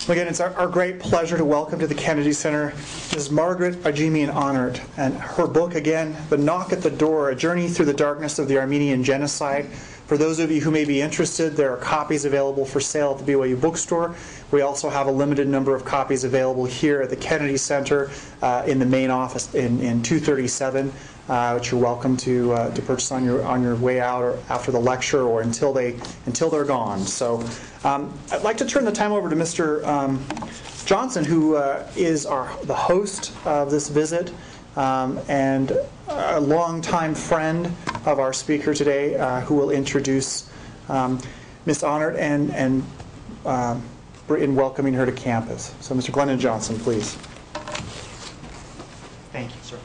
Again, it's our great pleasure to welcome to the Kennedy Center Ms. Margaret Jameon Ahnert, and her book, again, The Knock at the Door, A Journey Through the Darkness of the Armenian Genocide. For those of you who may be interested, there are copies available for sale at the BYU bookstore. We also have a limited number of copies available here at the Kennedy Center in the main office in 237, which you're welcome to purchase on your way out or after the lecture or until they're gone. So I'd like to turn the time over to Mr. Johnson, who is the host of this visit and a longtime friend of our speaker today, who will introduce Ms. Ahnert and in welcoming her to campus. So, Mr. Glennon Johnson, please. Thank you, sir.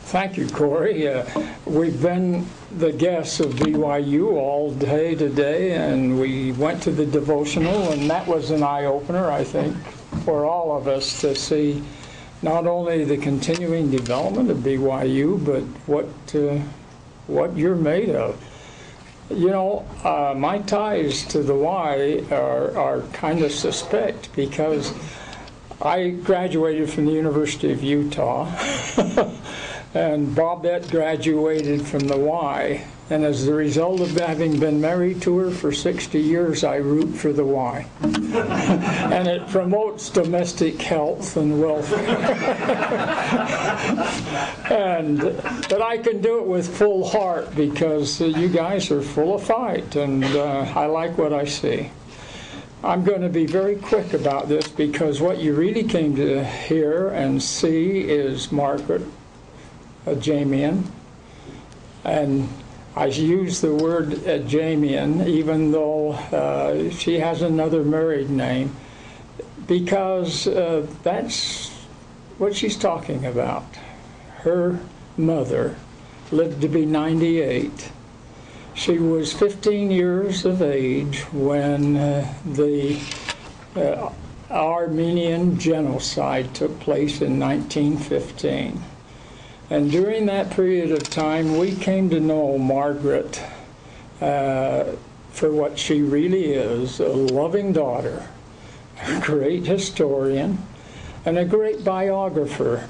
Thank you, Corey. We've been the guests of BYU all day today, and we went to the devotional, and that was an eye-opener, I think, for all of us to see not only the continuing development of BYU, but what you're made of. You know, my ties to the Y are kind of suspect, because I graduated from the University of Utah, and Bobette graduated from the Y. And as a result of having been married to her for 60 years, I root for the Y. And it promotes domestic health and welfare. But I can do it with full heart, because you guys are full of fight, and I like what I see. I'm going to be very quick about this, because what you really came to hear and see is Margaret Jameon. And I use the word Ajemian, even though she has another married name, because that's what she's talking about. Her mother lived to be 98. She was 15 years of age when the Armenian Genocide took place in 1915. And during that period of time, we came to know Margaret for what she really is, a loving daughter, a great historian, and a great biographer,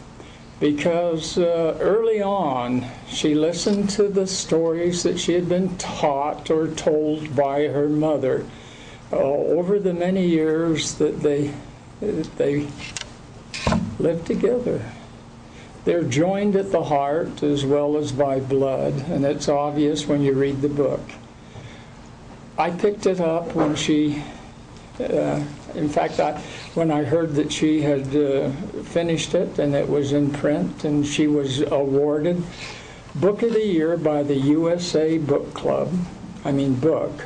because early on, she listened to the stories that she had been taught or told by her mother over the many years that they lived together. They're joined at the heart as well as by blood, and it's obvious when you read the book. I picked it up when she, in fact, when I heard that she had finished it and it was in print, and she was awarded Book of the Year by the USA Book Club, book.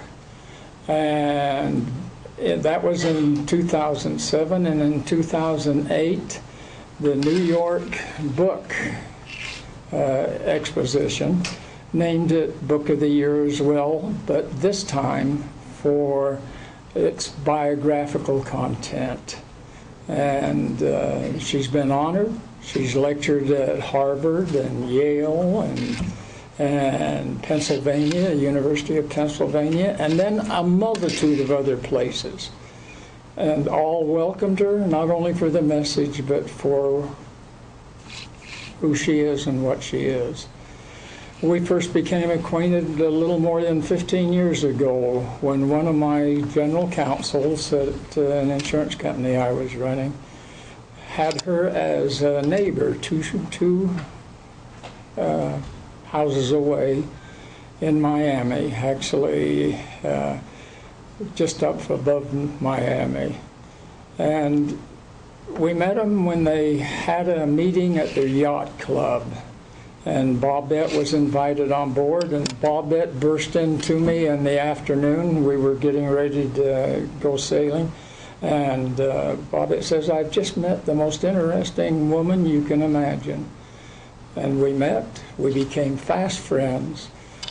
And that was in 2007, and in 2008, the New York Book Exposition named it Book of the Year as well, but this time for its biographical content. And she's been honored. She's lectured at Harvard and Yale and Pennsylvania, University of Pennsylvania, and then a multitude of other places. And all welcomed her, not only for the message, but for who she is and what she is. We first became acquainted a little more than 15 years ago when one of my general counsels at an insurance company I was running had her as a neighbor two houses away in Miami, actually just up above Miami. And we met them when they had a meeting at their yacht club. And Bobette was invited on board, and Bobette burst into me in the afternoon. We were getting ready to go sailing. And Bobette says, "I've just met the most interesting woman you can imagine." And we met. We became fast friends.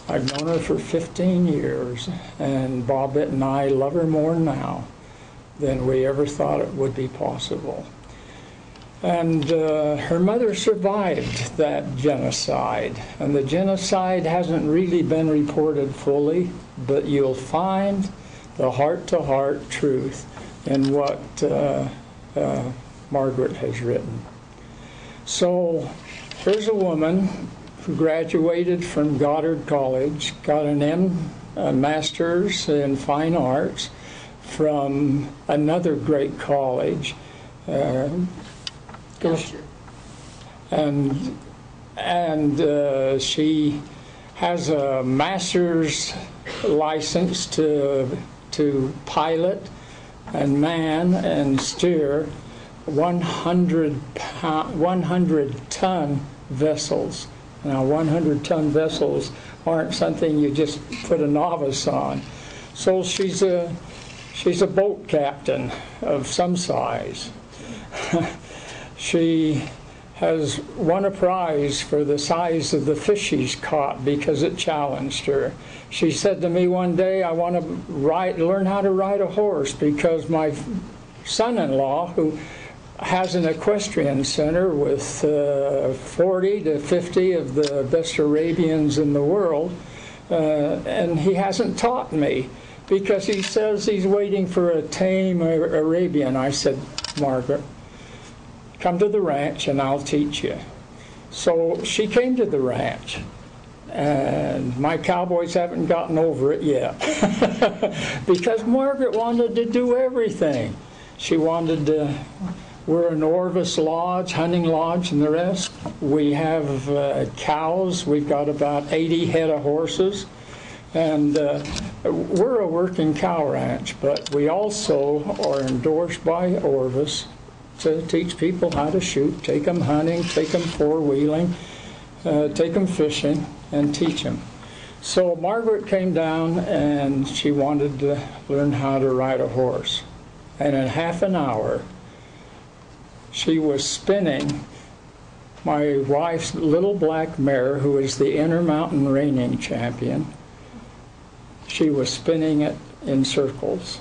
I've known her for 15 years, and Bobette and I love her more now than we ever thought it would be possible. And her mother survived that genocide, and the genocide hasn't really been reported fully, but you'll find the heart-to-heart truth in what Margaret has written. So here's a woman who graduated from Goddard College, got a master's in fine arts from another great college, and she has a master's license to pilot and man and steer 100-ton vessels. Now, 100-ton vessels aren't something you just put a novice on. So she's a boat captain of some size. She has won a prize for the size of the fish she's caught because it challenged her. She said to me one day, I want to learn how to ride a horse because my son-in-law, who has an equestrian center with 40 to 50 of the best Arabians in the world, and he hasn't taught me because he says he's waiting for a tame Arabian. I said, Margaret, come to the ranch and I'll teach you. So she came to the ranch, and my cowboys haven't gotten over it yet because Margaret wanted to do everything. She wanted to. We're an Orvis lodge, hunting lodge, and the rest. We have cows. We've got about 80 head of horses. And we're a working cow ranch, but we also are endorsed by Orvis to teach people how to shoot, take them hunting, take them four-wheeling, take them fishing, and teach them. So Margaret came down and she wanted to learn how to ride a horse. And in half an hour, she was spinning my wife's little black mare, who is the Intermountain reining champion. She was spinning it in circles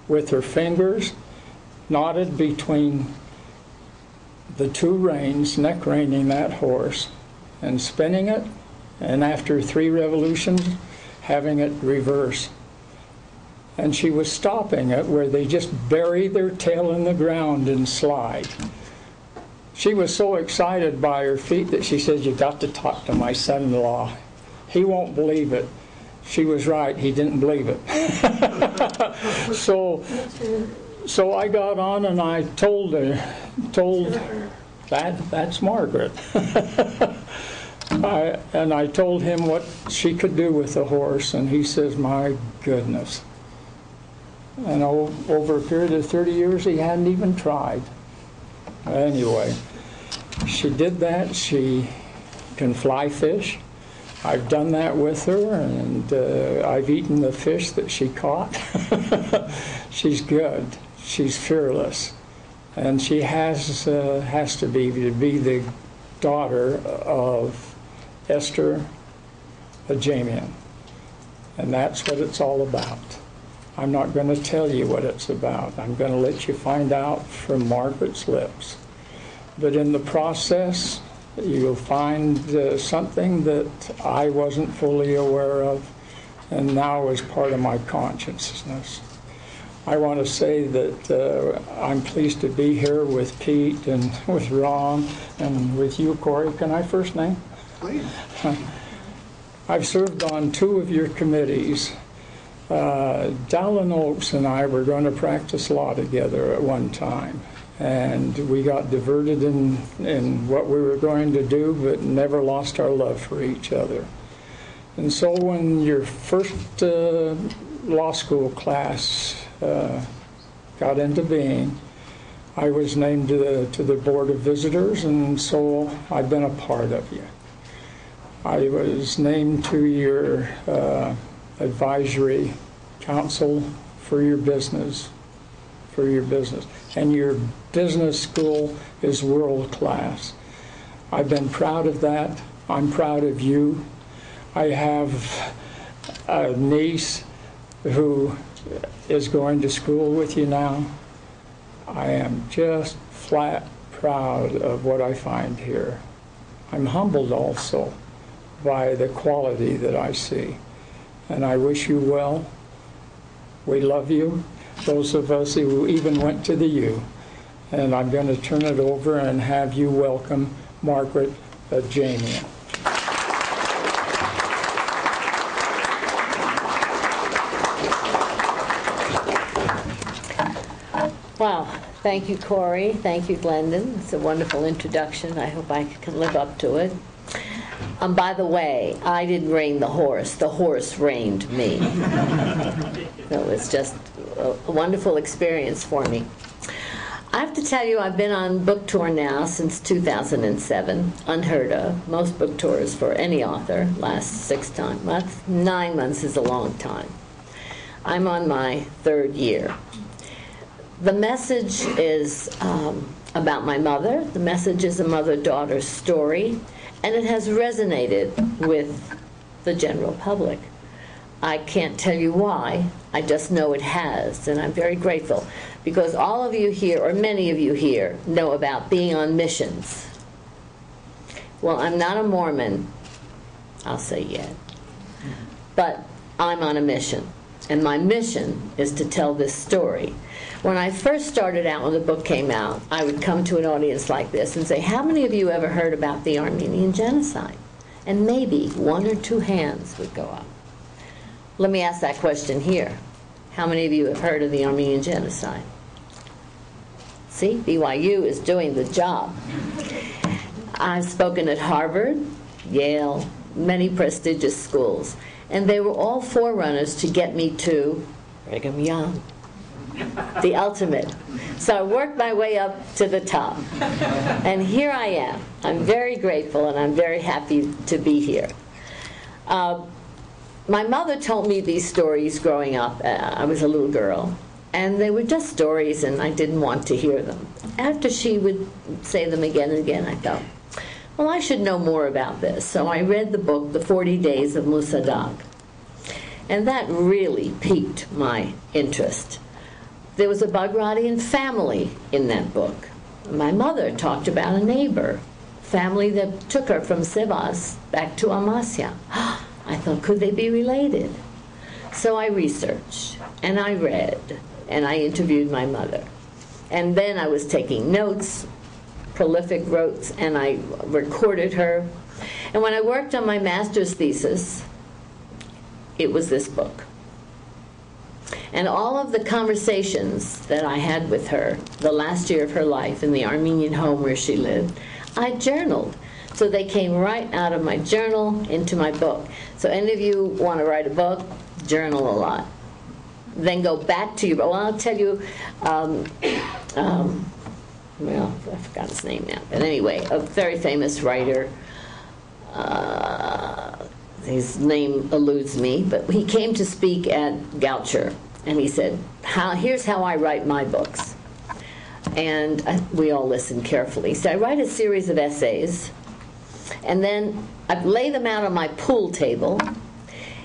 with her fingers knotted between the two reins, neck reining that horse, and spinning it, and after 3 revolutions, having it reverse. And she was stopping it where they just bury their tail in the ground and slide. She was so excited by her feat that she said, "You got to talk to my son-in-law. He won't believe it." She was right, he didn't believe it. So I got on and I told that's Margaret. And I told him what she could do with the horse, and he says, "My goodness." And over a period of 30 years, he hadn't even tried. Anyway, she did that. She can fly fish. I've done that with her, and I've eaten the fish that she caught. She's good. She's fearless. And she has to be the daughter of Esther Ajemian. And that's what it's all about. I'm not going to tell you what it's about. I'm going to let you find out from Margaret's lips. But in the process, you'll find something that I wasn't fully aware of, and now is part of my consciousness. I want to say that I'm pleased to be here with Pete and with Ron and with you, Corey. Can I first name? Please. I've served on 2 of your committees. Dallin Oaks and I were going to practice law together at one time, and we got diverted in what we were going to do, but never lost our love for each other. And so when your first law school class got into being, I was named to the Board of Visitors, and so I've been a part of you. I was named to your advisory council for your business, and your business school is world class. I've been proud of that. I'm proud of you. I have a niece who is going to school with you now. I am just flat proud of what I find here. I'm humbled also by the quality that I see. And I wish you well, We love you, those of us who even went to the U. And I'm going to turn it over and have you welcome Margaret Jameon. Wow. Thank you, Corey. Thank you, Glendon. It's a wonderful introduction. I hope I can live up to it. By the way, I didn't rein the horse reined me. So it's just a wonderful experience for me. I have to tell you, I've been on book tour now since 2007, unheard of. Most book tours for any author last 6 months. 9 months is a long time. I'm on my 3rd year. The message is about my mother. The message is a mother-daughter story, and it has resonated with the general public. I can't tell you why. I just know it has, and I'm very grateful, because all of you here, or many of you here, know about being on missions. Well, I'm not a Mormon, I'll say yet, but I'm on a mission, and my mission is to tell this story. When I first started out, when the book came out, I would come to an audience like this and say, how many of you ever heard about the Armenian Genocide? And maybe 1 or 2 hands would go up. Let me ask that question here. How many of you have heard of the Armenian Genocide? See, BYU is doing the job. I've spoken at Harvard, Yale, many prestigious schools, and they were all forerunners to get me to Brigham Young, the ultimate. So I worked my way up to the top. And here I am. I'm very grateful, and I'm very happy to be here. My mother told me these stories growing up. I was a little girl. And they were just stories, and I didn't want to hear them. After she would say them again and again, I thought, well, I should know more about this. So I read the book, The 40 Days of Musa Dagh. And that really piqued my interest. There was a Bagratian family in that book. My mother talked about a neighbor, family that took her from Sivas back to Amasya. I thought, could they be related? So I researched, and I read, and I interviewed my mother. And then I was taking notes, prolific notes, and I recorded her. And when I worked on my master's thesis, it was this book. And all of the conversations that I had with her the last year of her life in the Armenian home where she lived, I journaled. So they came right out of my journal into my book. So any of you want to write a book, journal a lot. Then go back to your book. Well, I'll tell you, well, I forgot his name now. But anyway, a very famous writer, his name eludes me, but he came to speak at Goucher. And he said, here's how I write my books. And we all listened carefully. He said, I write a series of essays, and then I lay them out on my pool table,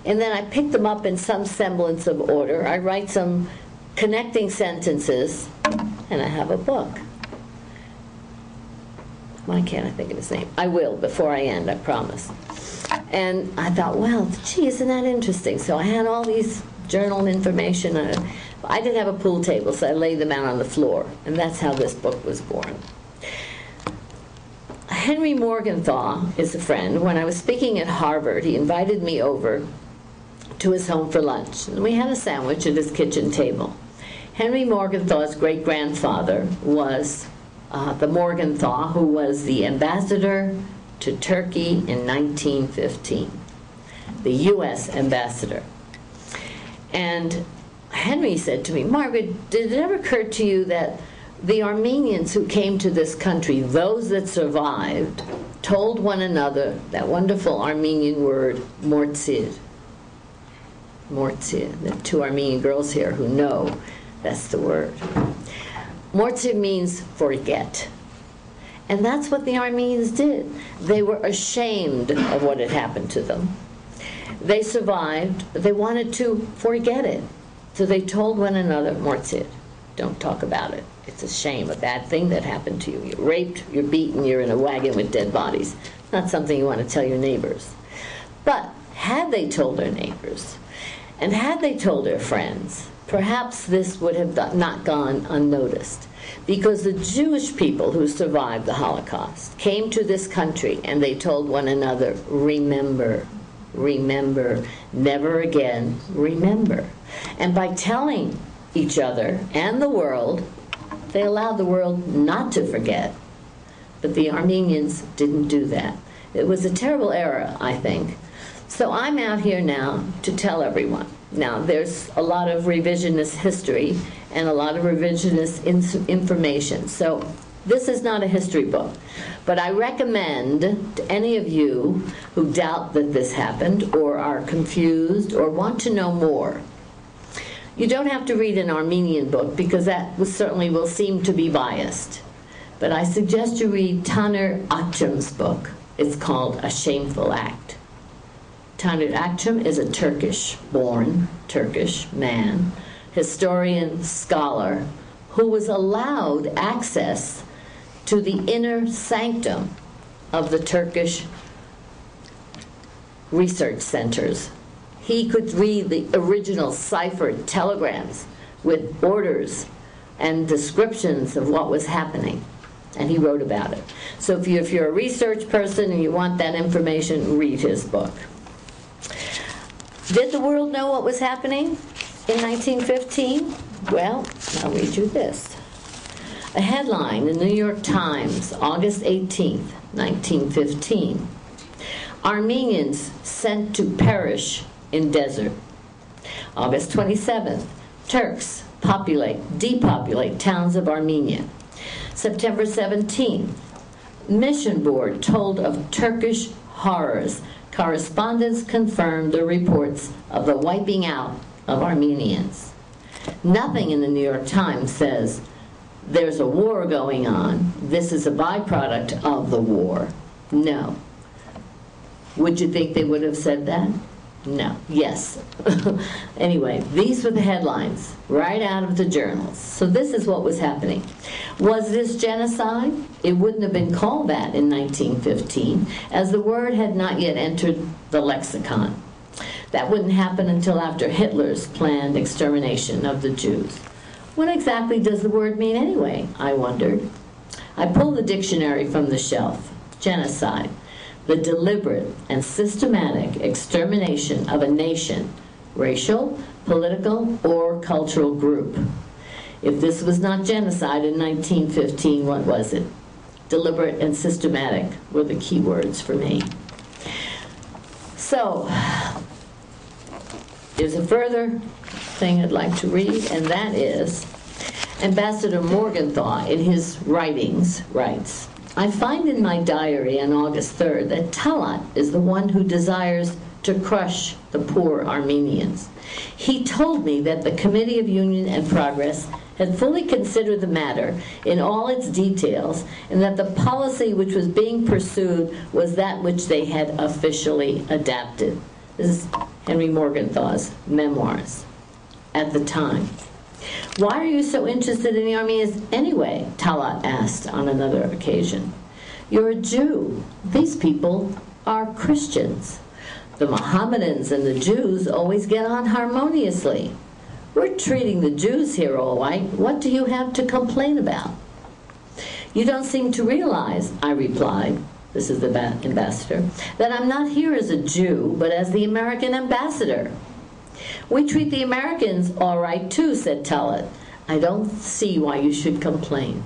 and then I pick them up in some semblance of order. I write some connecting sentences, and I have a book. Why can't I think of his name? I will, before I end, I promise. And I thought, well, gee, isn't that interesting? So I had all these journal information. I didn't have a pool table, so I laid them out on the floor, and that's how this book was born. Henry Morgenthau is a friend. When I was speaking at Harvard, he invited me over to his home for lunch, and we had a sandwich at his kitchen table. Henry Morgenthau's great-grandfather was the Morgenthau who was the ambassador to Turkey in 1915, the U.S. ambassador. And Henry said to me, Margaret, did it ever occur to you that the Armenians who came to this country, those that survived, told one another that wonderful Armenian word, mortsid? Mortsid. There are 2 Armenian girls here who know that's the word. Mortsid means forget. And that's what the Armenians did. They were ashamed of what had happened to them. They survived, but they wanted to forget it. So they told one another, mortsid, don't talk about it. It's a shame, a bad thing that happened to you. You're raped, you're beaten, you're in a wagon with dead bodies. Not something you want to tell your neighbors. But had they told their neighbors, and had they told their friends, perhaps this would have not gone unnoticed, because the Jewish people who survived the Holocaust came to this country and they told one another, remember, remember, never again, remember. And by telling each other and the world, they allowed the world not to forget. But the Armenians didn't do that. It was a terrible era, I think. So I'm out here now to tell everyone. Now, there's a lot of revisionist history and a lot of revisionist information. So this is not a history book. But I recommend to any of you who doubt that this happened or are confused or want to know more, you don't have to read an Armenian book, because that certainly will seem to be biased. But I suggest you read Taner Akçam's book. It's called A Shameful Act. Taner Akçam is a Turkish-born, Turkish man, historian, scholar, who was allowed access to the inner sanctum of the Turkish research centers. He could read the original ciphered telegrams with orders and descriptions of what was happening, and he wrote about it. So if you're a research person and you want that information, read his book. Did the world know what was happening in 1915? Well, I'll read you this. A headline in the New York Times, August 18th, 1915. Armenians sent to perish in desert. August 27th, Turks depopulate towns of Armenia. September 17th, Mission Board told of Turkish horrors. Correspondents confirmed the reports of the wiping out of Armenians. Nothing in the New York Times says there's a war going on, this is a byproduct of the war. No. Would you think they would have said that? No. Yes. Anyway, these were the headlines right out of the journals. So this is what was happening. Was this genocide? It wouldn't have been called that in 1915, as the word had not yet entered the lexicon. That wouldn't happen until after Hitler's planned extermination of the Jews. What exactly does the word mean anyway, I wondered. I pulled the dictionary from the shelf. Genocide. The deliberate and systematic extermination of a nation, racial, political, or cultural group. If this was not genocide in 1915, what was it? Deliberate and systematic were the key words for me. So, there's a further thing I'd like to read, and that is Ambassador Morgenthau, in his writings, writes, I find in my diary on August 3rd that Talat is the one who desires to crush the poor Armenians. He told me that the Committee of Union and Progress had fully considered the matter in all its details, and that the policy which was being pursued was that which they had officially adapted. This is Henry Morgenthau's memoirs at the time. Why are you so interested in the Armenians anyway? Talat asked on another occasion. You're a Jew. These people are Christians. The Mohammedans and the Jews always get on harmoniously. We're treating the Jews here all right. What do you have to complain about? You don't seem to realize, I replied, this is the ambassador, that I'm not here as a Jew, but as the American ambassador. We treat the Americans all right too, said Talat. I don't see why you should complain.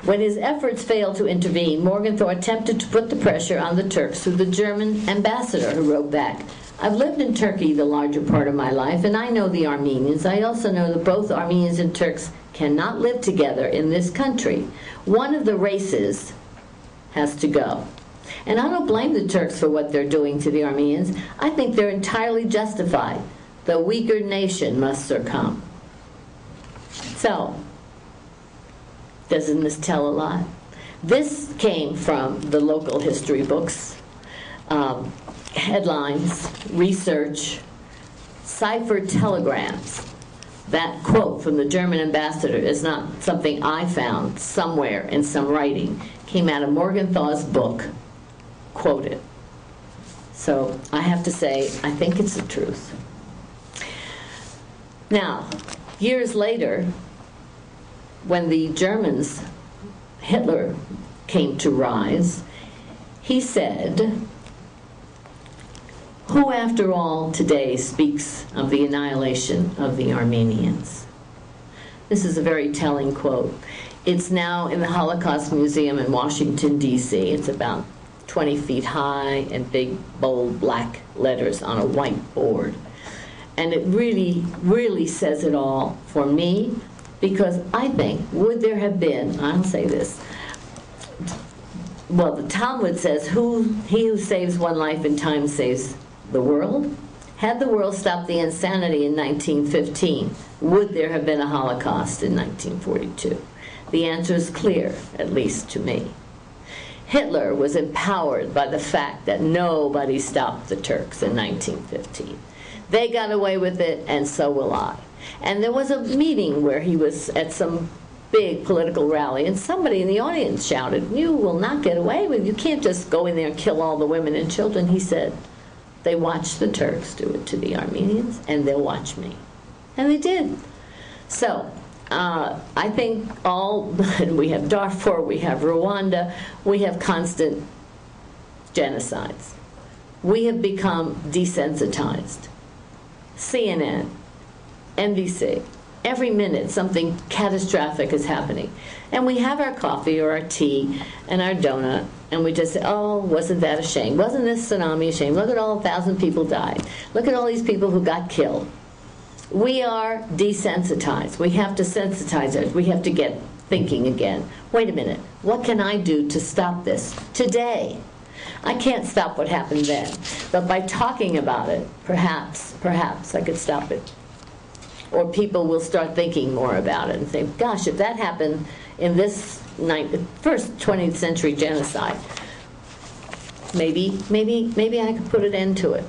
When his efforts failed to intervene, Morgenthau attempted to put the pressure on the Turks through the German ambassador, who wrote back, I've lived in Turkey the larger part of my life, and I know the Armenians. I also know that both Armenians and Turks cannot live together in this country. One of the races has to go. And I don't blame the Turks for what they're doing to the Armenians. I think they're entirely justified. The weaker nation must succumb. So, doesn't this tell a lot? This came from the local history books, headlines, research, ciphered telegrams. That quote from the German ambassador is not something I found somewhere in some writing. It came out of Morgenthau's book, quoted. So I have to say, I think it's the truth. Now, years later, when the Germans, Hitler, came to rise, he said, "Who, after all, today speaks of the annihilation of the Armenians?" This is a very telling quote. It's now in the Holocaust Museum in Washington, D.C. It's about 20 feet high and big, bold, black letters on a white board. And it really, really says it all for me, because I think, would there have been, I'll say this, well, the Talmud says, he who saves one life in time saves the world. Had the world stopped the insanity in 1915, would there have been a Holocaust in 1942? The answer is clear, at least to me. Hitler was empowered by the fact that nobody stopped the Turks in 1915. They got away with it, and so will I. And there was a meeting where he was at some big political rally, and somebody in the audience shouted, "You will not get away with it. You can't just go in there and kill all the women and children." He said, "They watched the Turks do it to the Armenians, and they'll watch me." And they did. So, I think we have Darfur, we have Rwanda, we have constant genocides. We have become desensitized. CNN, NBC, every minute something catastrophic is happening. And we have our coffee or our tea and our donut, and we just say, "Oh, wasn't that a shame? Wasn't this tsunami a shame? Look at all 1,000 people died. Look at all these people who got killed." We are desensitized. We have to sensitize ourselves. We have to get thinking again. Wait a minute. What can I do to stop this today? I can't stop what happened then. But by talking about it, perhaps I could stop it. Or people will start thinking more about it and say, gosh, if that happened in this first 20th century genocide, maybe I could put an end to it.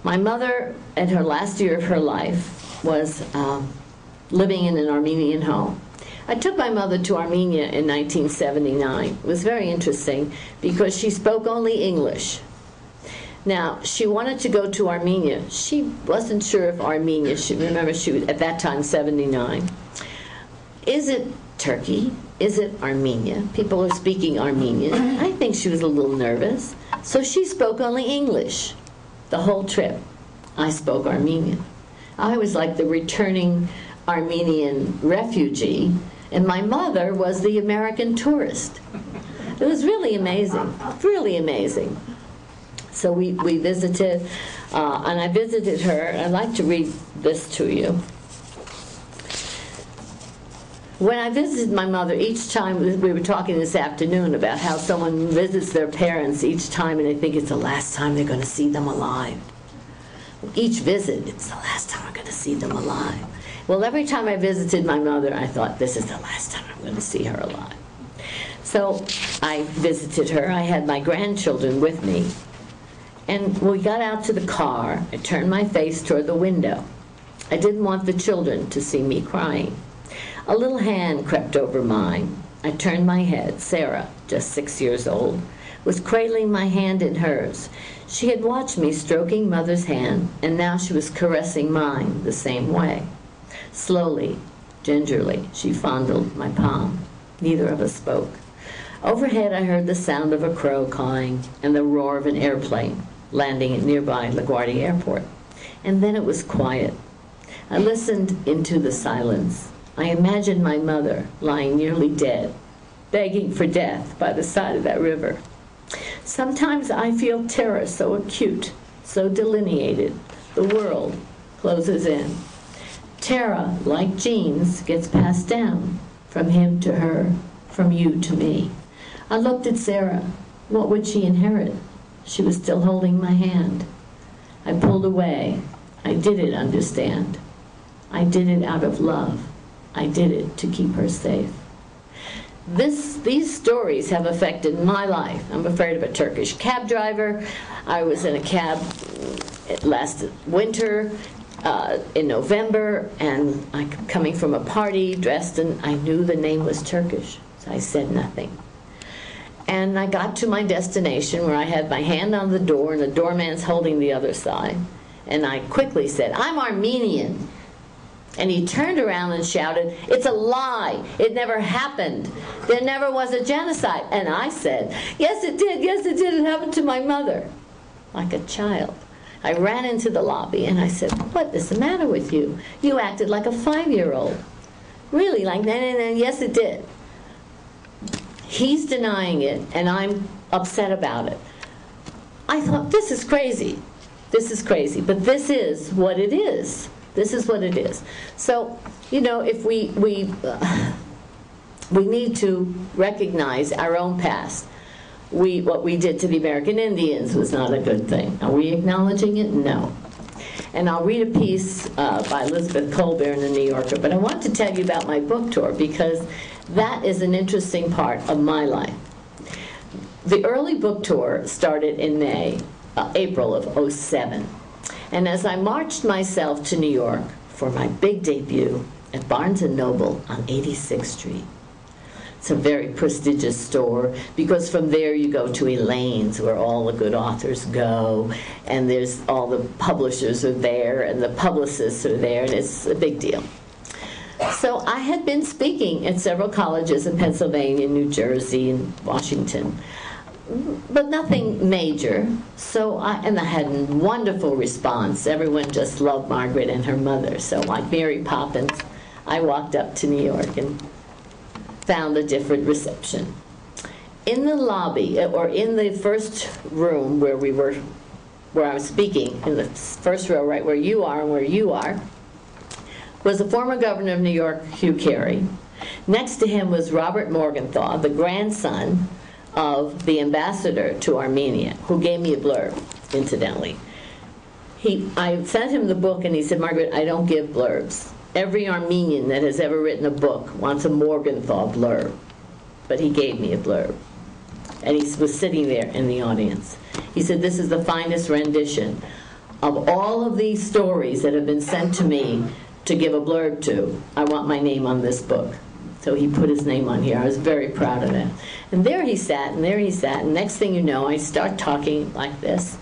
My mother, in her last year of her life, was living in an Armenian home. I took my mother to Armenia in 1979. It was very interesting because she spoke only English. Now, she wanted to go to Armenia. She wasn't sure if Armenia, remember she was at that time 79. Is it Turkey? Is it Armenia? People are speaking Armenian. I think she was a little nervous. So she spoke only English. The whole trip, I spoke Armenian. I was like the returning Armenian refugee, and my mother was the American tourist. It was really amazing, really amazing. So we visited, and I visited her. I'd like to read this to you. When I visited my mother, each time, we were talking this afternoon about how someone visits their parents each time and they think it's the last time they're going to see them alive. Each visit, it's the last time I'm going to see them alive. Well, every time I visited my mother, I thought, this is the last time I'm going to see her alive. So I visited her. I had my grandchildren with me. And we got out to the car. I turned my face toward the window. I didn't want the children to see me crying. A little hand crept over mine. I turned my head. Sarah, just 6 years old, was cradling my hand in hers. She had watched me stroking Mother's hand, and now she was caressing mine the same way. Slowly, gingerly, she fondled my palm. Neither of us spoke. Overhead, I heard the sound of a crow cawing and the roar of an airplane landing at nearby LaGuardia Airport. And then it was quiet. I listened into the silence. I imagined my mother lying nearly dead, begging for death by the side of that river. Sometimes I feel terror so acute, so delineated, the world closes in. Terror, like genes, gets passed down from him to her, from you to me. I looked at Sarah. What would she inherit? She was still holding my hand. I pulled away. I didn't understand. I did it out of love. I did it to keep her safe. These stories have affected my life. I'm afraid of a Turkish cab driver. I was in a cab last winter in November, and I'm coming from a party dressed, and I knew the name was Turkish, so I said nothing. And I got to my destination where I had my hand on the door, and the doorman's holding the other side. And I quickly said, I'm Armenian. And he turned around and shouted, it's a lie. It never happened. There never was a genocide. And I said, yes, it did. Yes, it did. It happened to my mother. Like a child. I ran into the lobby and I said, what is the matter with you? You acted like a 5-year-old. Really, like, no, yes, it did. He's denying it, and I'm upset about it. I thought, this is crazy. This is crazy. But this is what it is. This is what it is. So, you know, if we need to recognize our own past. What we did to the American Indians was not a good thing. Are we acknowledging it? No. And I'll read a piece by Elizabeth Colbert in the New Yorker. But I want to tell you about my book tour because that is an interesting part of my life. The early book tour started in April of '07. And as I marched myself to New York for my big debut at Barnes & Noble on 86th Street, it's a very prestigious store because from there you go to Elaine's where all the good authors go, and there's all the publishers are there and the publicists are there, and it's a big deal. So I had been speaking at several colleges in Pennsylvania, New Jersey, and Washington, but nothing major. So I had a wonderful response. Everyone just loved Margaret and her mother. So like Mary Poppins, I walked up to New York and found a different reception. In the lobby, or in the first room where I was speaking, in the first row right where you are and where you are, was the former governor of New York, Hugh Carey. Next to him was Robert Morgenthau, the grandson of the ambassador to Armenia, who gave me a blurb, incidentally. I sent him the book and he said, Margaret, I don't give blurbs. Every Armenian that has ever written a book wants a Morgenthau blurb. But he gave me a blurb. And he was sitting there in the audience. He said, this is the finest rendition of all of these stories that have been sent to me to give a blurb to. I want my name on this book. So he put his name on here. I was very proud of that. And there he sat, and there he sat, and next thing you know, I start talking like this,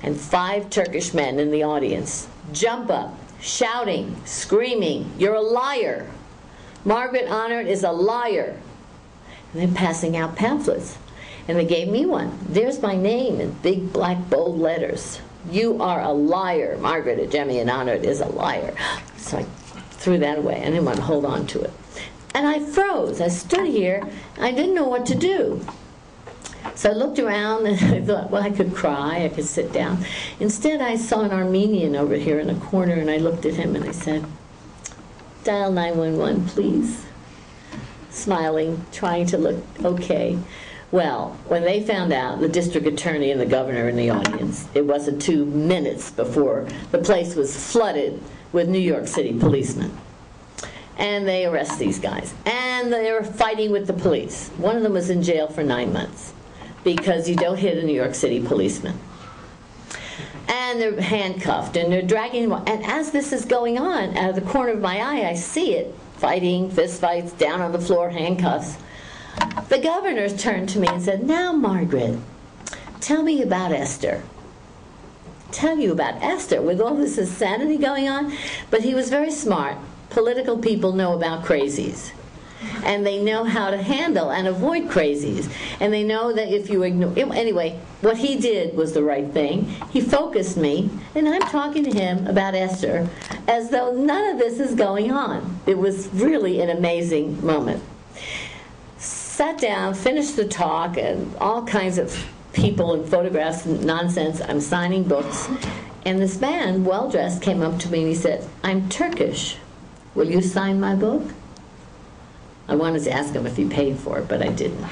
and 5 Turkish men in the audience jump up, shouting, screaming, you're a liar. Margaret Ahnert is a liar. And then passing out pamphlets. And they gave me one. There's my name in big black bold letters. You are a liar. Margaret Jameon Ahnert is a liar. So I threw that away. I didn't want to hold on to it. And I froze. I stood here. I didn't know what to do. So I looked around and I thought, well, I could cry. I could sit down. Instead, I saw an Armenian over here in a corner, and I looked at him and I said, dial 911, please. Smiling, trying to look okay. Well, when they found out, the district attorney and the governor in the audience, it wasn't 2 minutes before the place was flooded with New York City policemen. And they arrest these guys. And they were fighting with the police. One of them was in jail for 9 months because you don't hit a New York City policeman. And they're handcuffed and they're dragging him. And as this is going on, out of the corner of my eye, I see it. Fighting, fist fights, down on the floor, handcuffs. The governor turned to me and said, now, Margaret, tell me about Esther. Tell you about Esther with all this insanity going on. But he was very smart. Political people know about crazies. And they know how to handle and avoid crazies. And they know that if you ignore... Anyway, what he did was the right thing. He focused me, and I'm talking to him about Esther as though none of this is going on. It was really an amazing moment. Sat down, finished the talk, and all kinds of people and photographs and nonsense. I'm signing books. And this man, well-dressed, came up to me and he said, I'm Turkish. Will you sign my book? I wanted to ask him if he paid for it, but I didn't.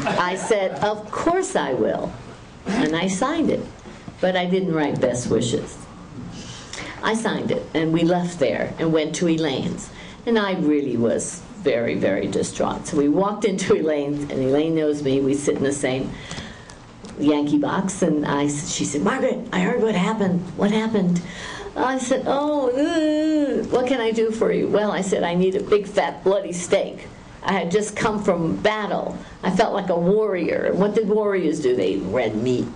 I said, of course I will. And I signed it. But I didn't write best wishes. I signed it, and we left there and went to Elaine's. And I really was very, very distraught. So we walked into Elaine's, and Elaine knows me. We sit in the same Yankee box, and she said, Margaret, I heard what happened. What happened? I said, what can I do for you? Well, I said, I need a big, fat, bloody steak. I had just come from battle. I felt like a warrior. And what did warriors do? They eat red meat.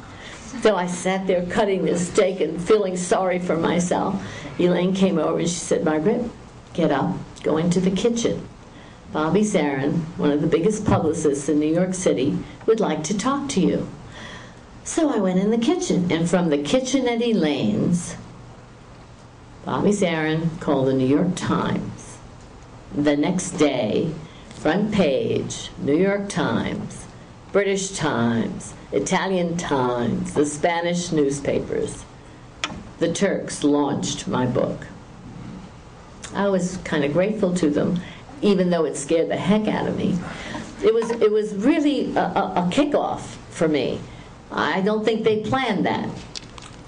So I sat there cutting this steak and feeling sorry for myself. Elaine came over and she said, Margaret, get up, go into the kitchen. Bobby Zarin, one of the biggest publicists in New York City, would like to talk to you. So I went in the kitchen, and from the kitchen at Elaine's, Bobby Zarin called the New York Times. The next day, front page, New York Times, British Times, Italian Times, the Spanish newspapers. The Turks launched my book. I was kind of grateful to them, even though it scared the heck out of me. It was really a kickoff for me. I don't think they planned that.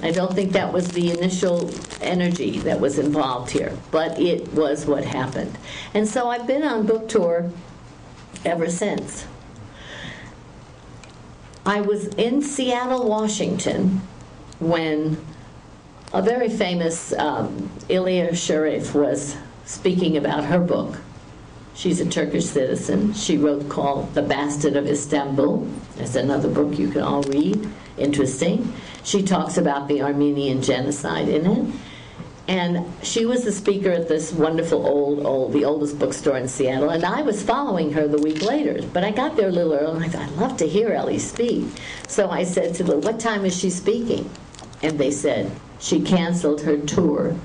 I don't think that was the initial energy that was involved here, but it was what happened. And so I've been on book tour ever since. I was in Seattle, Washington, when a very famous Ilia Sharif was speaking about her book. She's a Turkish citizen. She wrote called The Bastard of Istanbul. That's another book you can all read. Interesting. She talks about the Armenian Genocide in it. And she was the speaker at this wonderful the oldest bookstore in Seattle, and I was following her the week later. But I got there a little early, and I thought, I'd love to hear Ellie speak. So I said to them, what time is she speaking? And they said, she canceled her tour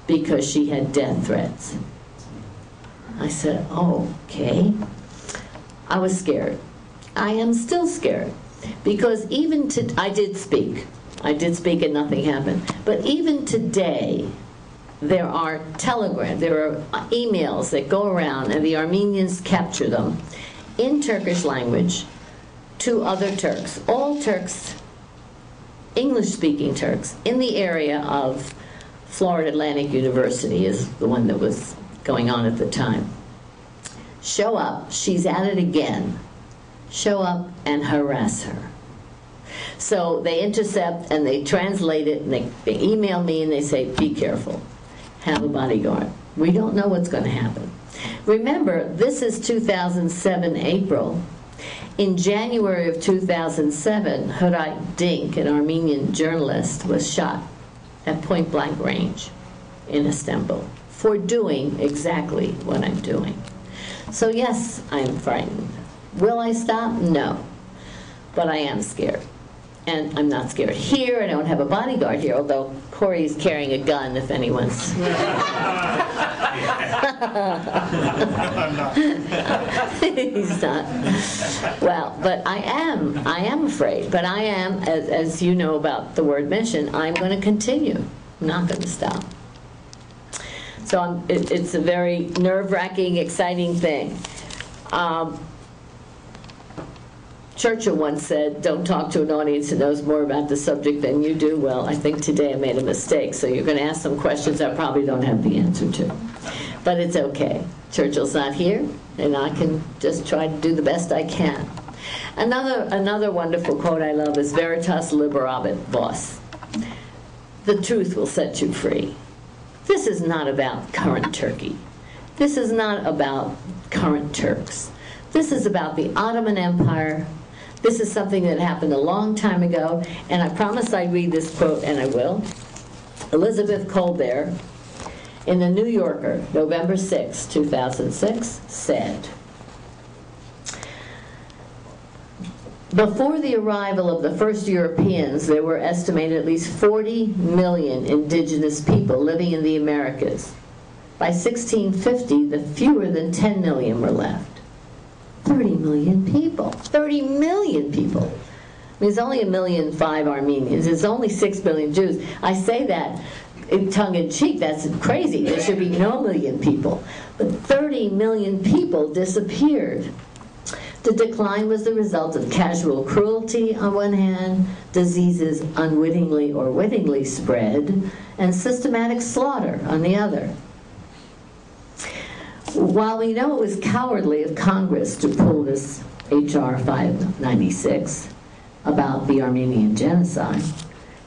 because she had death threats. I said, oh, okay. I was scared. I am still scared. Because I did speak and nothing happened. But even today, there are telegrams, there are emails that go around, and the Armenians capture them in Turkish language to other Turks. All Turks, English-speaking Turks, in the area of Florida Atlantic University is the one that was going on at the time. Show up, she's at it again. Show up and harass her. So they intercept and they translate it, and they email me and they say, be careful, have a bodyguard. We don't know what's going to happen. Remember, this is 2007 April. In January of 2007, Hrant Dink, an Armenian journalist, was shot at point-blank range in Istanbul for doing exactly what I'm doing. So yes, I'm frightened. Will I stop? No. But I am scared. And I'm not scared here. I don't have a bodyguard here, although Corey's carrying a gun if anyone's... I'm not. He's not. Well, but I am afraid. But I am, as you know about the word mission, I'm going to continue. I'm not going to stop. So it's a very nerve-wracking, exciting thing. Churchill once said, don't talk to an audience that knows more about the subject than you do. Well, I think today I made a mistake, so you're going to ask some questions I probably don't have the answer to. But it's okay. Churchill's not here, and I can just try to do the best I can. Another wonderful quote I love is Veritas Liberabit Vos. The truth will set you free. This is not about current Turkey. This is not about current Turks. This is about the Ottoman Empire. This is something that happened a long time ago, and I promised I'd read this quote, and I will. Elizabeth Colbert, in the New Yorker, November 6, 2006, said, before the arrival of the first Europeans, there were estimated at least 40 million indigenous people living in the Americas. By 1650, the fewer than 10 million were left. 30 million people. 30 million people. I mean, there's only 1.5 million Armenians. There's only 6 billion Jews. I say that in tongue-in-cheek. That's crazy. There should be no million people. But 30 million people disappeared. The decline was the result of casual cruelty on one hand, diseases unwittingly or wittingly spread, and systematic slaughter on the other. While we know it was cowardly of Congress to pull this H.R. 596 about the Armenian Genocide,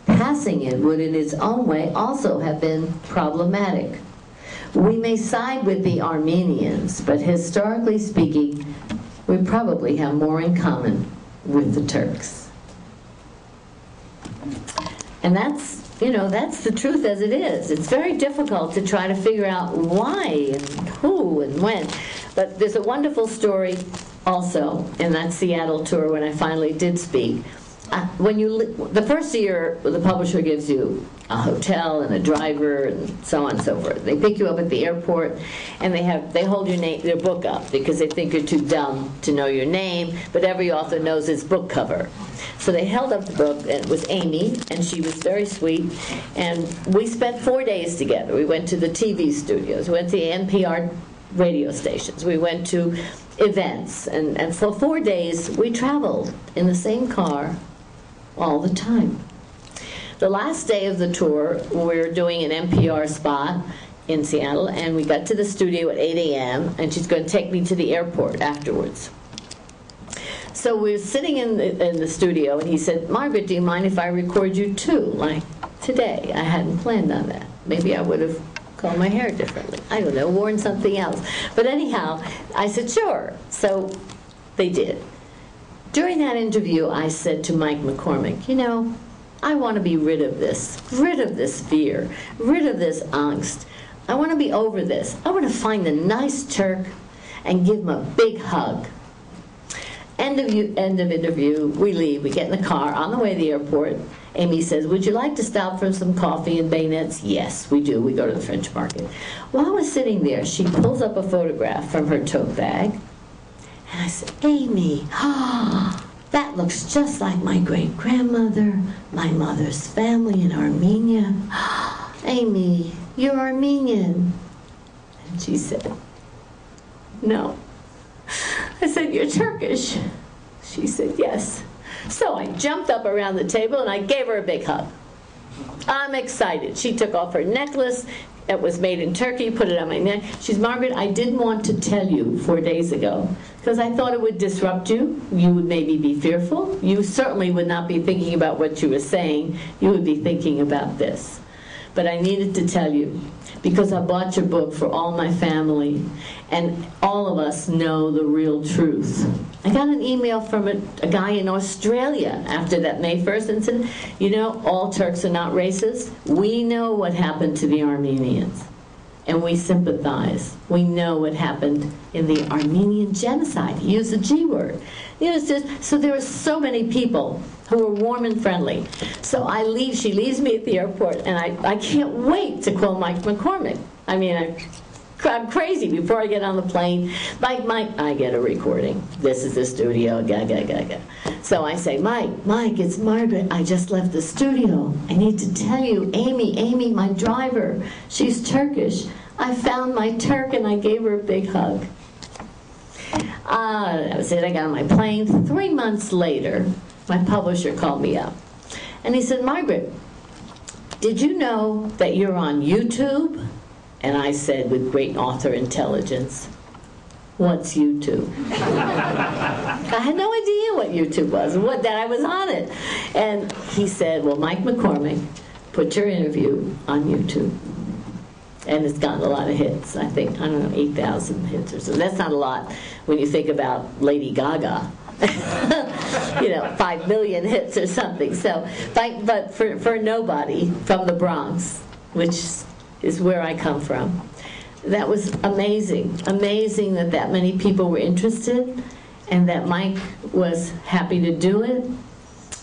passing it would in its own way also have been problematic. We may side with the Armenians, but historically speaking, we probably have more in common with the Turks. And that's, that's the truth as it is. It's very difficult to try to figure out why and who and when. But there's a wonderful story also in that Seattle tour when I finally did speak. The first year, the publisher gives you a hotel and a driver and so on and so forth. They pick you up at the airport, and they hold their book up because they think you're too dumb to know your name, but every author knows his book cover. So they held up the book, and it was Amy, and she was very sweet, and we spent 4 days together. We went to the TV studios, we went to the NPR radio stations, we went to events, and for 4 days we traveled in the same car all the time. The last day of the tour, we were doing an NPR spot in Seattle, and we got to the studio at 8 a.m., and she's going to take me to the airport afterwards. So we were sitting in the studio, and he said, "Margaret, do you mind if I record you too, like today?" I hadn't planned on that. Maybe I would have called my hair differently. I don't know, worn something else. But anyhow, I said, "Sure." So they did. During that interview, I said to Mike McCormick, I want to be rid of this fear, rid of this angst. I want to be over this. I want to find a nice Turk and give him a big hug. End of interview, we leave, we get in the car. On the way to the airport, Amy says, "Would you like to stop for some coffee and bayonets?" Yes, we do. We go to the French Market. While I was sitting there, she pulls up a photograph from her tote bag. And I said, "Amy, that looks just like my great-grandmother, my mother's family in Armenia. Amy, you're Armenian." And she said, "No." I said, "You're Turkish." She said, "Yes." So I jumped up around the table and I gave her a big hug. I'm excited. She took off her necklace. It was made in Turkey, put it on my neck. She's, "Margaret, I didn't want to tell you 4 days ago because I thought it would disrupt you. You would maybe be fearful. You certainly would not be thinking about what you were saying. You would be thinking about this. But I needed to tell you because I bought your book for all my family, and all of us know the real truth." I got an email from a guy in Australia after that May 1st incident. All Turks are not racist. We know what happened to the Armenians, and we sympathize. We know what happened in the Armenian Genocide. He used the G word. So there were so many people who were warm and friendly. So I leave. She leaves me at the airport, and I can't wait to call Mike McCormick. I mean, I'm crazy. Before I get on the plane, Mike, I get a recording. This is the studio, ga. So I say, Mike, it's Margaret. I just left the studio. I need to tell you, Amy, my driver, she's Turkish. I found my Turk, and I gave her a big hug. That was it. I got on my plane. 3 months later, my publisher called me up, and he said, "Margaret, did you know that you're on YouTube?" And I said, with great author intelligence, "What's YouTube?" I had no idea what YouTube was, that I was on it. And he said, "Well, Mike McCormick put your interview on YouTube." And it's gotten a lot of hits. I think, 8,000 hits or so. That's not a lot when you think about Lady Gaga. 5 million hits or something. So, but for nobody from the Bronx, which is where I come from, that was amazing. Amazing that many people were interested, and that Mike was happy to do it.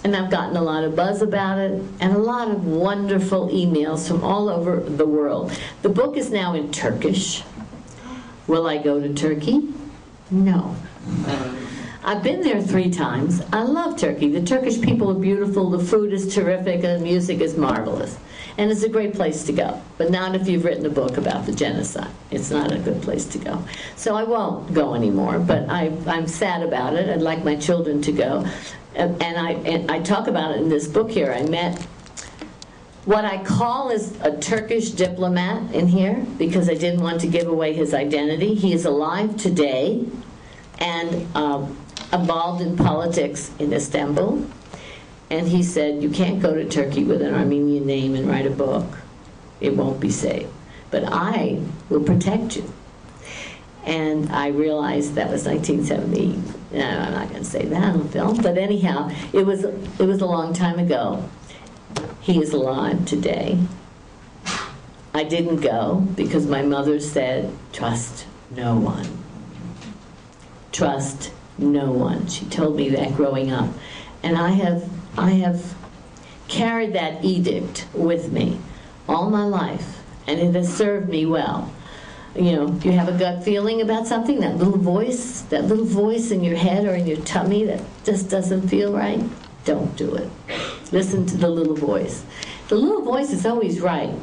And I've gotten a lot of buzz about it, and a lot of wonderful emails from all over the world. The book is now in Turkish. Will I go to Turkey? No. I've been there 3 times. I love Turkey. The Turkish people are beautiful, the food is terrific, and the music is marvelous. And it's a great place to go. But not if you've written a book about the genocide. It's not a good place to go. So I won't go anymore, but I'm sad about it. I'd like my children to go. And I talk about it in this book here. I met what I call is a Turkish diplomat in here because I didn't want to give away his identity. He is alive today and involved in politics in Istanbul. And he said, "You can't go to Turkey with an Armenian name and write a book. It won't be safe. But I will protect you." And I realized that was 1970. No, I'm not going to say that on film. But anyhow, it was a long time ago. He is alive today. I didn't go because my mother said, trust no one. Trust no one. She told me that growing up. And I have carried that edict with me all my life, and it has served me well. You know, you have a gut feeling about something, that little voice in your head or in your tummy that just doesn't feel right, don't do it. Listen to the little voice. The little voice is always right.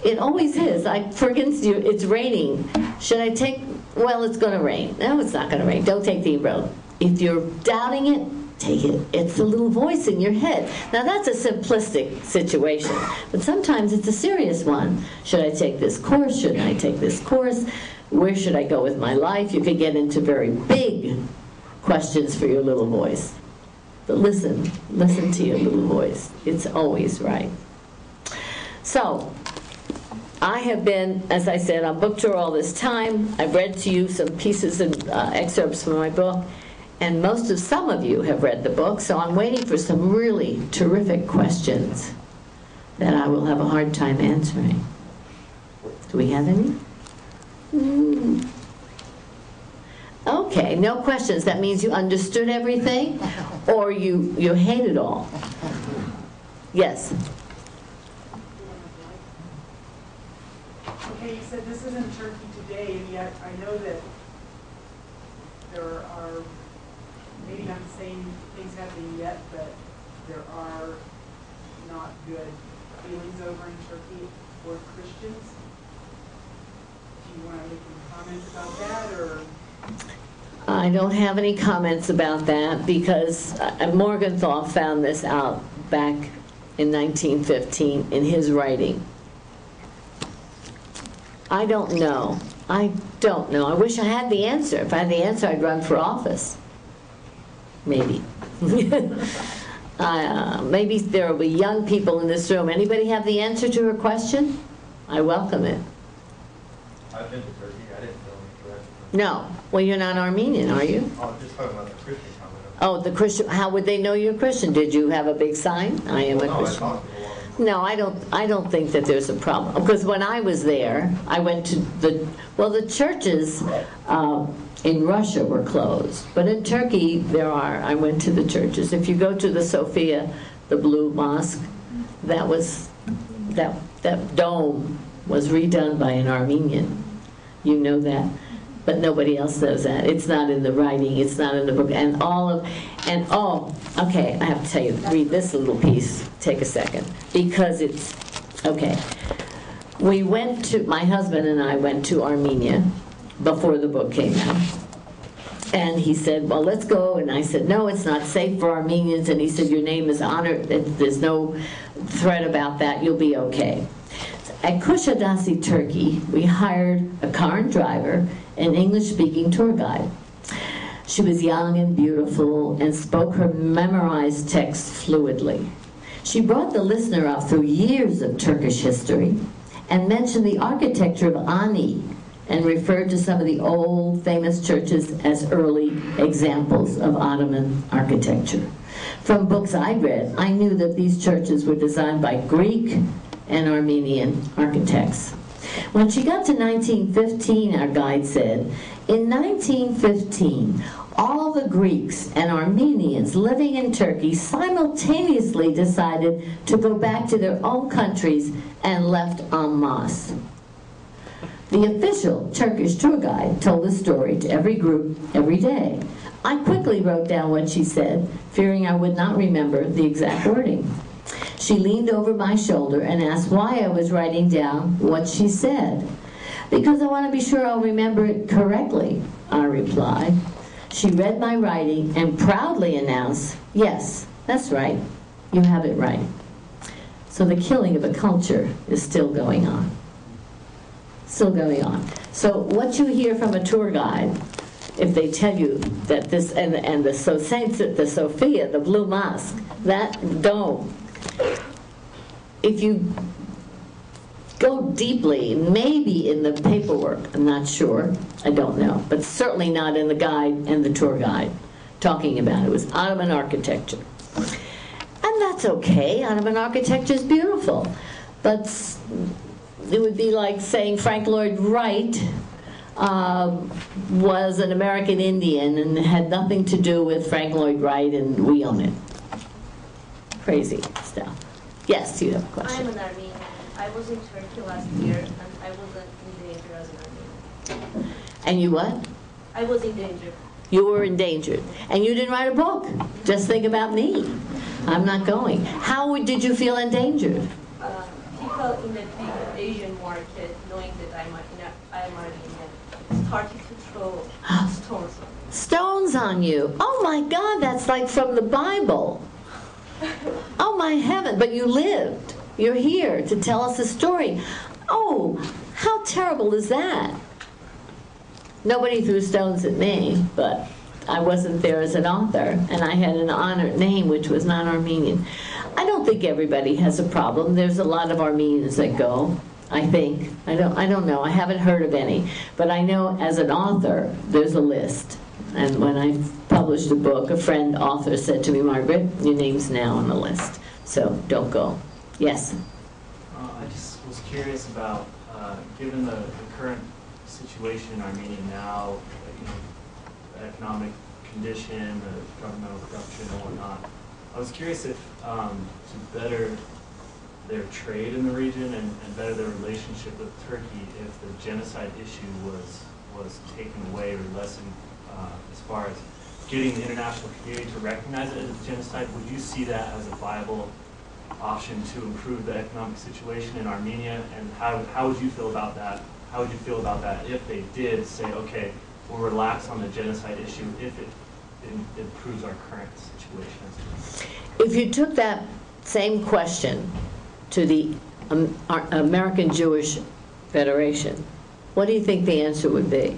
It always is. Like, for instance, it's raining. Should I take, well, it's going to rain. No, it's not going to rain. Don't take the road. If you're doubting it, take it. It's the little voice in your head. Now, that's a simplistic situation, but sometimes it's a serious one. Should I take this course? Shouldn't I take this course? Where should I go with my life? You could get into very big questions for your little voice. But listen to your little voice. It's always right. So, I have been, as I said, on book tour all this time. I've read to you some pieces and excerpts from my book, and some of you have read the book, so I'm waiting for some really terrific questions that I will have a hard time answering. Do we have any? Okay, no questions. That means you understood everything, or you hate it all. Yes? Okay, you said this is in Turkey today, and yet I know that there are maybe not the same things happening yet, but there are not good feelings over in Turkey for Christians. Do you want to make any comments about that, or? I don't have any comments about that because Morgenthau found this out back in 1915 in his writing. I don't know. I wish I had the answer. If I had the answer, I'd run for office. Maybe. Maybe there will be young people in this room. Anybody have the answer to her question? I welcome it. I've been to Turkey. I didn't know any Turkey. No. Well, you're not Armenian, are you? Oh, I'm just talking about the Christian comment. Oh, the Christian. How would they know you're a Christian? Did you have a big sign? I am a Christian. I talked to a lot of No, I don't think that there's a problem. Because when I was there, I went to the churches in Russia were closed. But in Turkey, I went to the churches. If you go to the Sophia, the Blue Mosque, that dome was redone by an Armenian. You know that. But nobody else knows that. It's not in the writing. It's not in the book. Okay, I have to tell you, read this little piece. Take a second. Because it's, okay. My husband and I went to Armenia before the book came out. And he said, well, let's go. And I said, no, it's not safe for Armenians. And he said, your name is Ahnert. There's no threat about that. You'll be okay. At Kuşadası, Turkey, we hired a car and driver, an English-speaking tour guide. She was young and beautiful and spoke her memorized text fluidly. She brought the listener up through years of Turkish history and mentioned the architecture of Ani and referred to some of the old famous churches as early examples of Ottoman architecture. From books I'd read, I knew that these churches were designed by Greek and Armenian architects. When she got to 1915, our guide said, in 1915, all the Greeks and Armenians living in Turkey simultaneously decided to go back to their own countries and left en masse. The official Turkish tour guide told the story to every group every day. I quickly wrote down what she said, fearing I would not remember the exact wording. She leaned over my shoulder and asked why I was writing down what she said. Because I want to be sure I'll remember it correctly, I replied. She read my writing and proudly announced, yes, that's right, you have it right. So the killing of a culture is still going on. Still going on. So what you hear from a tour guide, if they tell you that this, and the Sophia, the Blue Mosque, that dome, if you go deeply, maybe in the paperwork, I'm not sure, I don't know, but certainly not in the guide and the tour guide talking about it. It was Ottoman architecture. And that's that's okay. Ottoman architecture is beautiful. But it would be like saying Frank Lloyd Wright was an American Indian and had nothing to do with Frank Lloyd Wright, and we own it. Crazy stuff. Yes, you have a question. I'm an Armenian. I was in Turkey last year, and I wasn't in danger as an Armenian. And you what? I was in danger. You were endangered. And you didn't write a book. Just think about me. I'm not going. How did you feel endangered? People in the big Asian market, knowing that I'm Armenian, started to throw stones on me. Stones on you. Oh my God, that's like from the Bible. Oh my heaven, but you lived. You're here to tell us a story. Oh, how terrible is that? Nobody threw stones at me, but I wasn't there as an author, and I had an Ahnert name which was not Armenian. I don't think everybody has a problem. There's a lot of Armenians that go, I think. I don't know. I haven't heard of any. But I know as an author, there's a list. And when I published a book, a friend author said to me, Margaret, your name's now on the list, so don't go. Yes? I just was curious about, given the current situation in Armenia now, the economic condition, the governmental corruption and whatnot, I was curious if to better their trade in the region and better their relationship with Turkey, if the genocide issue was taken away or lessened as far as getting the international community to recognize it as a genocide. Would you see that as a viable option to improve the economic situation in Armenia? And how would you feel about that? How would you feel about that if they did say, okay, we'll relax on the genocide issue if it improves our current situation? If you took that same question to the American Jewish Federation, what do you think the answer would be?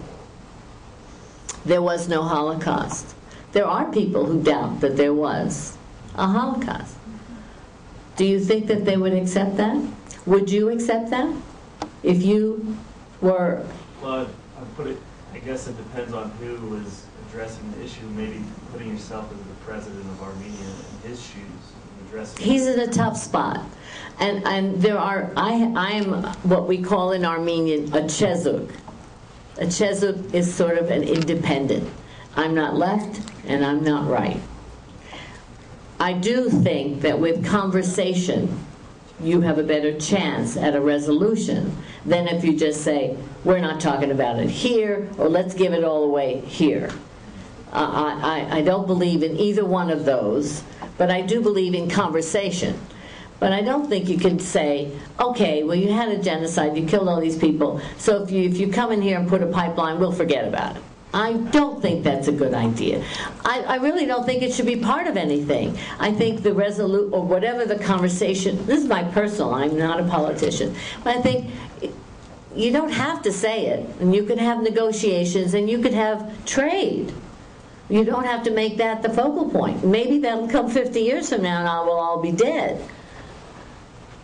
There was no Holocaust. There are people who doubt that there was a Holocaust. Do you think that they would accept that? Would you accept that if you were? Well, I guess it depends on who is addressing the issue. Maybe putting yourself as the president of Armenia in his shoes and addressing. He's in a tough spot, and there are. I am what we call in Armenian a chezuk. A chezuk is sort of an independent. I'm not left and I'm not right. I do think that with conversation, you have a better chance at a resolution than if you just say, we're not talking about it here, or let's give it all away here. I don't believe in either one of those, but I do believe in conversation. But I don't think you can say, okay, well, you had a genocide, you killed all these people, so if you come in here and put a pipeline, we'll forget about it. I don't think that's a good idea. I really don't think it should be part of anything. I think the resolute, or whatever the conversation, this is my personal, I'm not a politician, but I think you don't have to say it, and you can have negotiations, and you could have trade. You don't have to make that the focal point. Maybe that'll come 50 years from now, and we'll all be dead.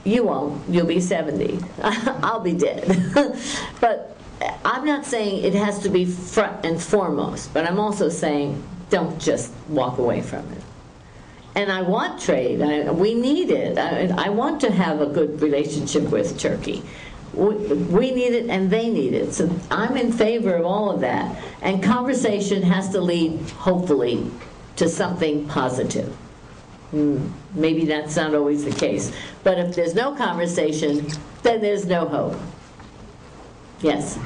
You won't. You'll be 70. I'll be dead. But I'm not saying it has to be front and foremost, but I'm also saying don't just walk away from it. And I want trade. We need it. I want to have a good relationship with Turkey. We need it and they need it. So I'm in favor of all of that. And conversation has to lead, hopefully, to something positive. Maybe that's not always the case. But if there's no conversation, then there's no hope. Yes?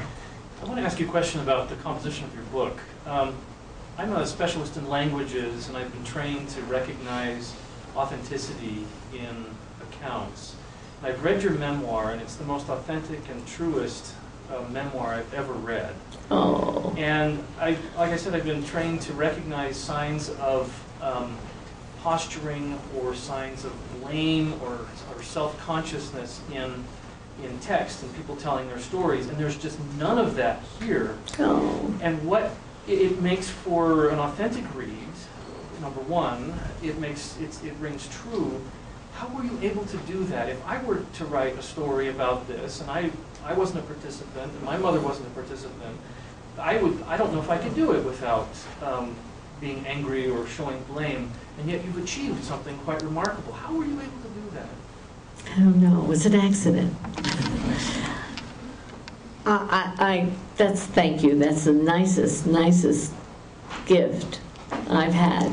I want to ask you a question about the composition of your book. I'm a specialist in languages, and I've been trained to recognize authenticity in accounts. I've read your memoir, and it's the most authentic and truest memoir I've ever read. Oh. And like I said, I've been trained to recognize signs of posturing or signs of blame or self-consciousness in text and people telling their stories, and there's just none of that here. Oh. And what it makes for an authentic read, number one, it rings true. How were you able to do that? If I were to write a story about this, and I wasn't a participant, and my mother wasn't a participant, I don't know if I could do it without being angry or showing blame, and yet you've achieved something quite remarkable. How were you able to do that? I don't know. It was an accident. Thank you. That's the nicest gift I've had.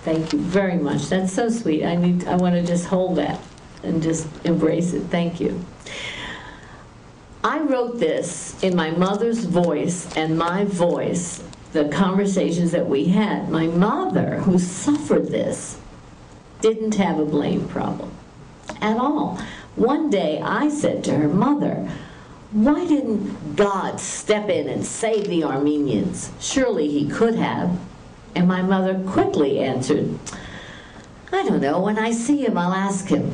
Thank you very much. That's so sweet. I want to just hold that and just embrace it. Thank you. I wrote this in my mother's voice and my voice, the conversations that we had. My mother, who suffered this, didn't have a blame problem at all. One day I said to her, "Mother, why didn't God step in and save the Armenians? Surely he could have." And my mother quickly answered, "I don't know. When I see him, I'll ask him."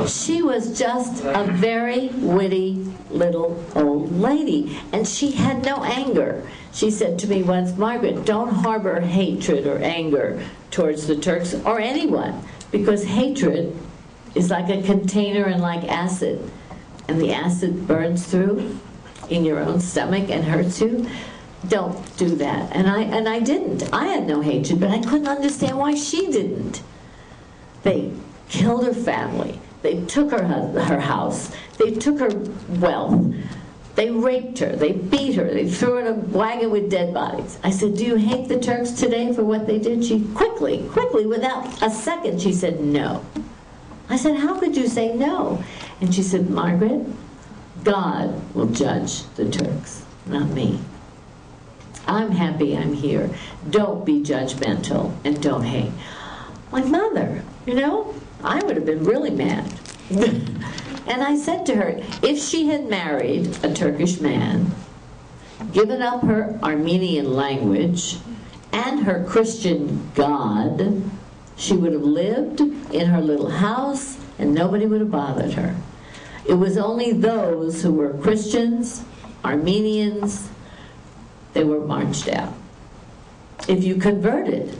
She was just a very witty little old lady, and she had no anger. She said to me once, "Margaret, don't harbor hatred or anger towards the Turks or anyone, because hatred is like a container and like acid, and the acid burns through in your own stomach and hurts you. Don't do that." And I didn't. I had no hatred, but I couldn't understand why she didn't. They killed her family. They took her house. They took her wealth. They raped her. They beat her. They threw her in a wagon with dead bodies. I said, "Do you hate the Turks today for what they did?" She quickly, without a second, she said, "No." I said, "How could you say no?" And she said, "Margaret, God will judge the Turks, not me. I'm happy I'm here. Don't be judgmental and don't hate." My mother, I would have been really mad. And I said to her, if she had married a Turkish man, given up her Armenian language and her Christian God, she would have lived in her little house and nobody would have bothered her. It was only those who were Christians, Armenians, they were marched out. If you converted.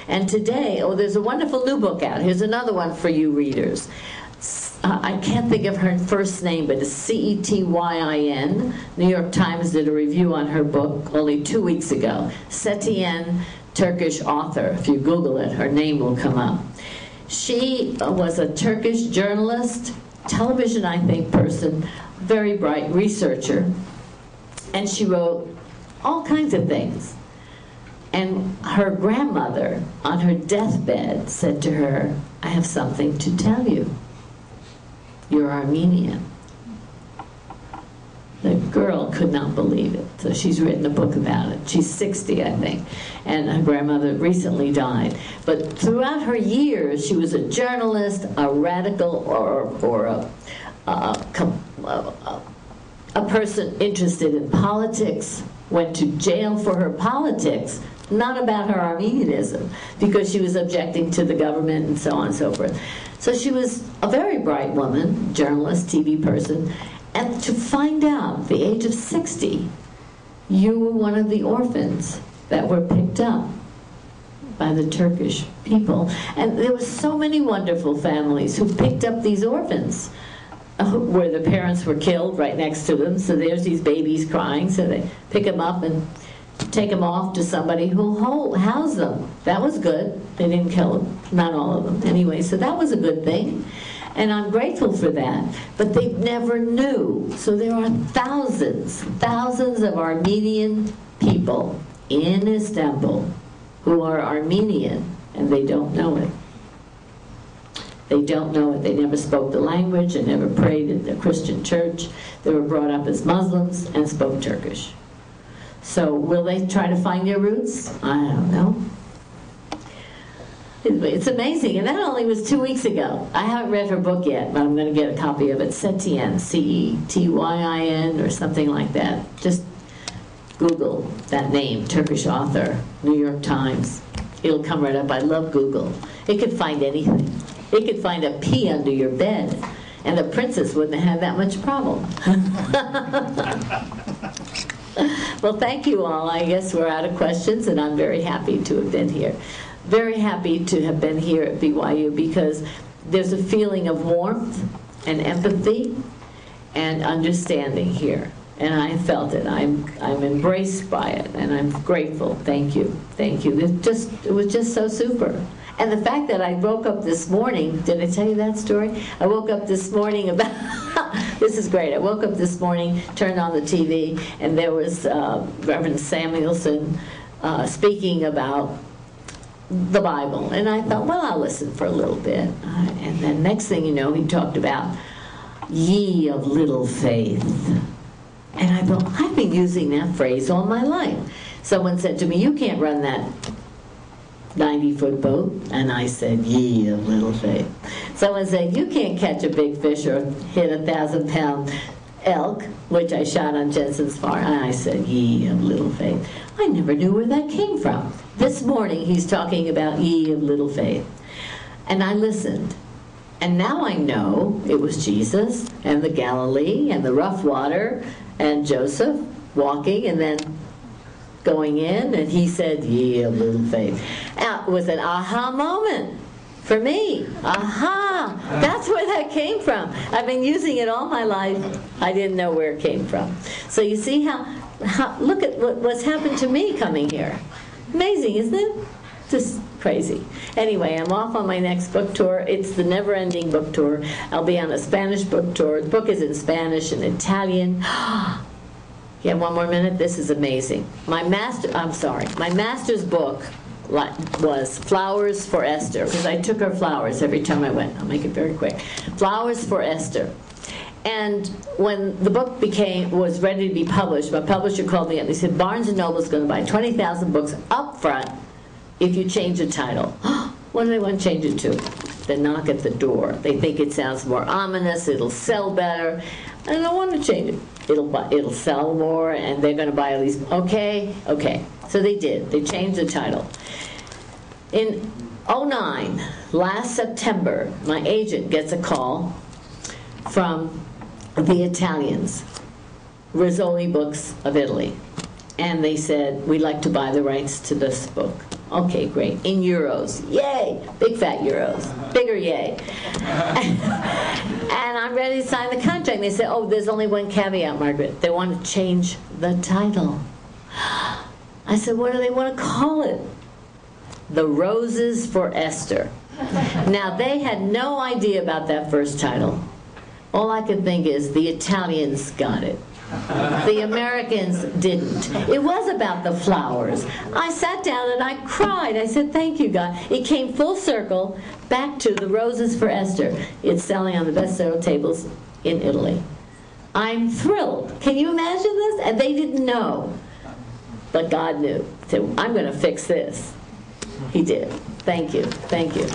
And today, there's a wonderful new book out. Here's another one for you readers. I can't think of her first name, but it's Cetyin. New York Times did a review on her book only 2 weeks ago. Cetyin, Turkish author. If you Google it, her name will come up. She was a Turkish journalist, television, I think, person, very bright researcher. And she wrote all kinds of things. And her grandmother, on her deathbed, said to her, "I have something to tell you. You're Armenian." The girl could not believe it. So she's written a book about it. She's 60, I think. And her grandmother recently died. But throughout her years, she was a journalist, a radical, or a person interested in politics, went to jail for her politics, not about her Armenianism, because she was objecting to the government and so on and so forth. So she was a very bright woman, journalist, TV person, and to find out at the age of 60, you were one of the orphans that were picked up by the Turkish people. And there were so many wonderful families who picked up these orphans, where the parents were killed right next to them, so there's these babies crying, so they pick them up and take them off to somebody who'll house them. That was good. They didn't kill them, not all of them. Anyway, so that was a good thing, and I'm grateful for that. But they never knew. So there are thousands of Armenian people in Istanbul who are Armenian, and they don't know it. They don't know it. They never spoke the language. They never prayed in the Christian church. They were brought up as Muslims and spoke Turkish. So will they try to find their roots? I don't know. It's amazing. And that only was 2 weeks ago. I haven't read her book yet, but I'm going to get a copy of it. Cetyin, Cetyin, or something like that. Just Google that name, Turkish author, New York Times. It'll come right up. I love Google. It could find anything. It could find a pea under your bed, and the princess wouldn't have that much problem. Well, thank you all. I guess we're out of questions, and I'm very happy to have been here. Very happy to have been here at BYU, because there's a feeling of warmth and empathy and understanding here. And I felt it. I'm embraced by it, and I'm grateful. Thank you. Thank you. It was just so super. And the fact that I woke up this morning, did I tell you that story? I woke up this morning about, this is great. I woke up this morning, turned on the TV, and there was Reverend Samuelson speaking about the Bible. And I thought, well, I'll listen for a little bit. And then next thing you know, he talked about, ye of little faith. And I thought, I've been using that phrase all my life. Someone said to me, you can't run that 90-foot boat. And I said, ye of little faith. Someone said, you can't catch a big fish or hit a 1,000-pound elk, which I shot on Jensen's farm. And I said, ye of little faith. I never knew where that came from. This morning, he's talking about ye of little faith. And I listened. And now I know it was Jesus and the Galilee and the rough water and Joseph walking and then going in, and he said, ye of little faith. It was an aha moment for me. Aha! That's where that came from. I've been using it all my life. I didn't know where it came from. So you see how look at what's happened to me coming here. Amazing, isn't it? Just crazy. Anyway, I'm off on my next book tour. It's the never-ending book tour. I'll be on a Spanish book tour. The book is in Spanish and Italian. You have one more minute? This is amazing. My master's book was Flowers for Esther, because I took her flowers every time I went. I'll make it very quick. Flowers for Esther. And when the book was ready to be published, my publisher called me up and he said, Barnes & Noble is going to buy 20,000 books up front if you change the title. What do they want to change it to? The Knock at the Door. They think it sounds more ominous, it'll sell better. I don't want to change it. It'll sell more, and they're going to buy at least. Okay. So they did. They changed the title. In 2009, last September, my agent gets a call from the Italians, Rizzoli Books of Italy. And they said, we'd like to buy the rights to this book. Okay, great. In euros. Yay! Big fat euros. Bigger yay. And I'm ready to sign the contract. And they said, oh, there's only one caveat, Margaret. They want to change the title. I said, what do they want to call it? The Roses for Esther. Now, they had no idea about that first title. All I could think is the Italians got it. The Americans didn't. It was about the flowers. I sat down and I cried. I said, thank you, God. It came full circle back to the Roses for Esther. It's selling on the bestseller tables in Italy. I'm thrilled. Can you imagine this? And they didn't know. But God knew. So I'm going to fix this. He did. Thank you. Thank you.